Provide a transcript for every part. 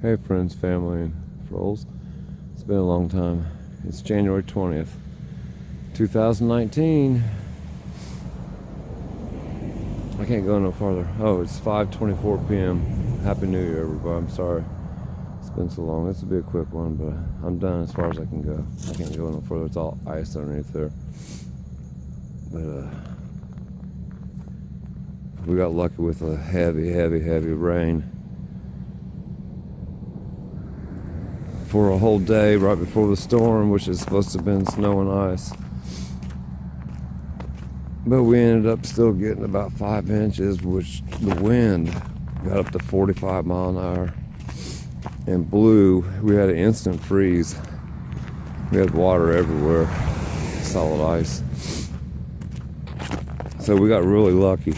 Hey friends, family, and trolls. It's been a long time. It's January 20th, 2019. I can't go no farther. Oh, it's 5:24 p.m. Happy New Year, everybody. I'm sorry it's been so long. This will be a quick one, but I'm done as far as I can go. I can't go no further. It's all ice underneath there. But we got lucky with a heavy rain for a whole day right before the storm, which is supposed to have been snow and ice. But we ended up still getting about 5 inches, which the wind got up to 45 mile an hour and blew. We had an instant freeze. We had water everywhere, solid ice. So we got really lucky,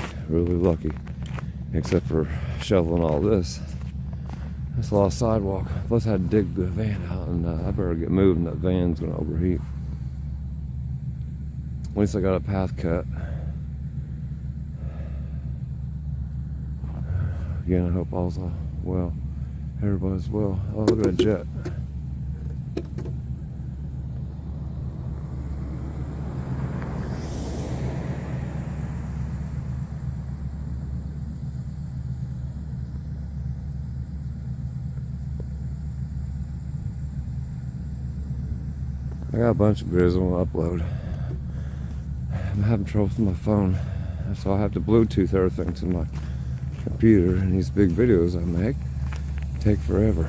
except for shoveling all this. That's a lot of sidewalk. Plus I had to dig the van out, and I better get moving. That van's gonna overheat. At least I got a path cut. Again, I hope all's well. Everybody's well. Oh, look at that jet. I got a bunch of videos I want to upload. I'm having trouble with my phone, so I have to Bluetooth everything to my computer, and these big videos I make take forever.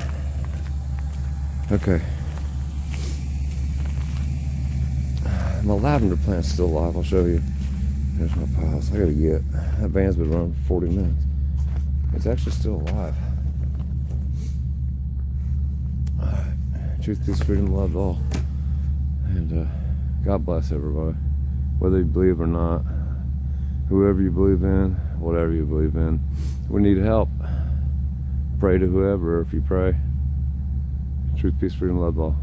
Okay. My lavender plant's still alive. I'll show you. There's my piles. I gotta get. That van's been running for 40 minutes. It's actually still alive. Alright. Truth, peace, freedom, love all. And God bless everybody. Whether you believe or not, whoever you believe in, whatever you believe in, we need help. Pray to whoever if you pray. Truth, peace, freedom, love all.